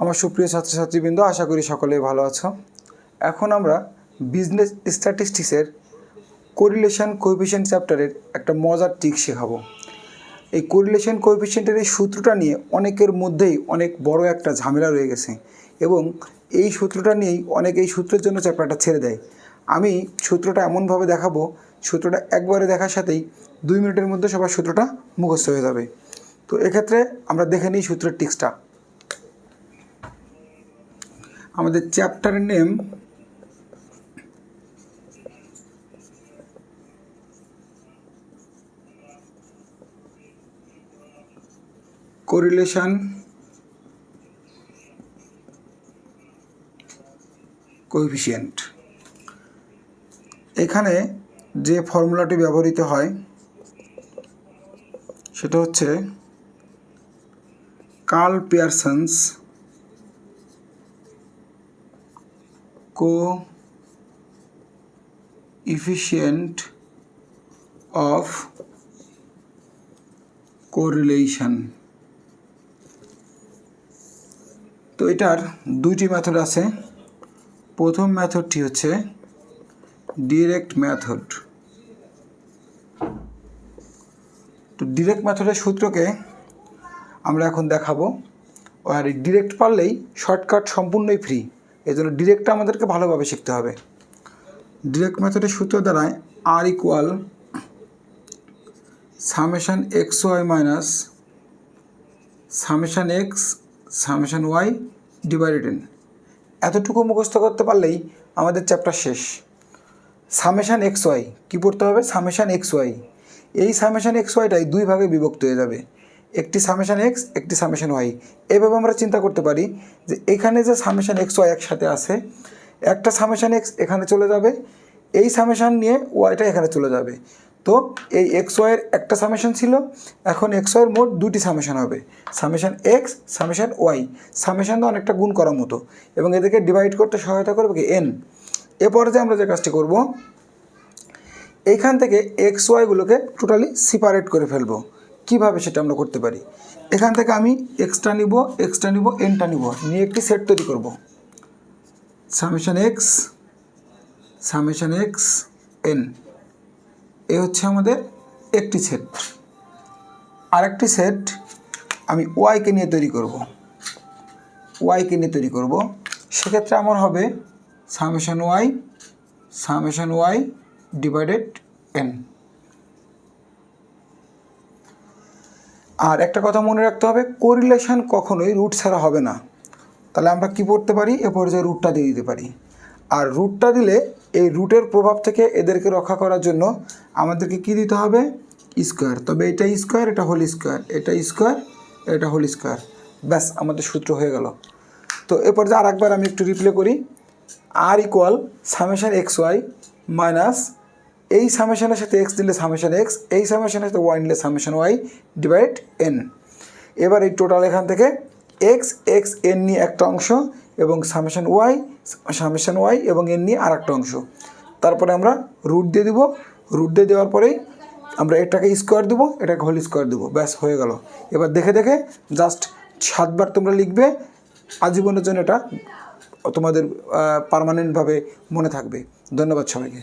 আমার সুপ্রিয় ছাত্রছাত্রীবৃন্দ, আশা করি সকলেই ভালো আছো। এখন আমরা বিজনেস স্ট্যাটিস্টিক্সের কোরিলেশন কোএফিসিয়েন্ট চ্যাপ্টারের একটা মজার ট্রিক শেখাবো। এই কোরিলেশন কোএফিসিয়েন্টের এই সূত্রটা নিয়ে অনেকের মধ্যেই অনেক বড় একটা ঝামেলা রয়ে গেছে এবং এই সূত্রটা নিয়েই অনেক এই সূত্রের জন্য চ্যাপ্টারটা ছেড়ে দেয়। আমি সূত্রটা এমনভাবে দেখাবো, সূত্রটা একবারে দেখার সাথেই 2 মিনিটের মধ্যে সবার সূত্রটা মুখস্থ হয়ে যাবে। তো এক্ষেত্রে আমরা দেখে নিই সূত্রের ট্রিক্সটা। আমাদের চ্যাপ্টারের নেম কোরিলেশন কোএফিসিয়েন্ট। এখানে যে ফর্মুলাটি ব্যবহৃত হয় সেটা হচ্ছে কার্ল পিয়ারসন্স কোএফিসিয়েন্ট অফ কোরিলেশন। তো এটার দুইটি মেথড আছে। প্রথম মেথডটি হচ্ছে ডিরেক্ট মেথড। তো ডিরেক্ট মেথডের সূত্রকে আমরা এখন দেখাবো। আর ডিরেক্ট পারলেই শর্টকাট সম্পূর্ণই ফ্রি, এই জন্য ডিরেক্টটা আমাদেরকে ভালোভাবে শিখতে হবে। ডিরেক্ট মেথডের সূত্র দ্বারায় r equal summation x y minus summation x summation y divided n. এতটুকু মুখস্থ করতে পারলেই আমাদের চ্যাপ্টার শেষ। সামেশান এক্স ওয়াই কী পড়তে হবে? Summation x Y. এই সামেশান এক্স ওয়াইটাই দুই ভাগে বিভক্ত হয়ে যাবে, একটি সামেশান এক্স, একটি সামেশান ওয়াই। এভাবে আমরা চিন্তা করতে পারি যে এখানে যে সামেশান এক্স ওয়াই একসাথে আছে, একটা সামেশান এক্স এখানে চলে যাবে, এই সামেশান নিয়ে ওয়াইটা এখানে চলে যাবে। তো এই এক্স ওয়াইয়ের একটা সামেশান ছিল, এখন এক্স ওয়াইয়ের মোট দুটি সামেশান হবে, summation x summation Y. Summation তো অনেকটা গুণ করার মতো এবং এদেরকে ডিভাইড করতে সহায়তা করবে কি? এন। এরপরে যে আমরা যে কাজটি করব, এইখান থেকে এক্স ওয়াইগুলোকে টোটালি সেপারেট করে ফেলবো। কিভাবে সেটা আমরা করতে পারি? এখান থেকে আমি এক্সটা নিব, এনটা নিব, নিয়ে একটি সেট তৈরি করব। সামেশান এক্স এন, এ হচ্ছে আমাদের একটি সেট। আরেকটি সেট আমি ওয়াইকে নিয়ে তৈরি করব। সেক্ষেত্রে আমার হবে সামেশান ওয়াই ডিভাইডেড এন। আর একটা কথা মনে রাখতে হবে, কোরিলেশন কখনোই রুট ছাড়া হবে না। তাহলে আমরা কি পড়তে পারি? এ পর্যায়ে রুটটা দিয়ে দিতে পারি। আর রুটটা দিলে এই রুটের প্রভাব থেকে এদেরকে রক্ষা করার জন্য আমাদেরকে কি দিতে হবে? স্কোয়ার। তবে এটা স্কোয়ার, এটা হোল স্কোয়ার, এটা স্কোয়ার, এটা হোল স্কোয়ার। ব্যাস, আমাদের সূত্র হয়ে গেল। তো এ পর্যায়ে আর একবার আমি একটু রিপ্লে করি। R equal summation x y minus এই সামেশানের সাথে এক্স দিলে সামেশান এক্স, এই সামেশানের সাথে ওয়াই নিলে সামেশান ওয়াই ডিভাইড এন। এবার এই টোটাল এখান থেকে এক্স এন নিয়ে একটা অংশ এবং সামেশান ওয়াই এবং এন নিয়ে আর একটা অংশ। তারপরে আমরা রুট দিয়ে দিব। রুট দিয়ে দেওয়ার পরেই আমরা এটাকে স্কোয়ার দেবো, এটাকে হোল স্কোয়ার দেবো। ব্যাস, হয়ে গেল। এবার দেখে জাস্ট 7 বার তোমরা লিখবে। আজীবনের জন্য এটা তোমাদের পার্মানেন্টভাবে মনে থাকবে। ধন্যবাদ সবাইকে।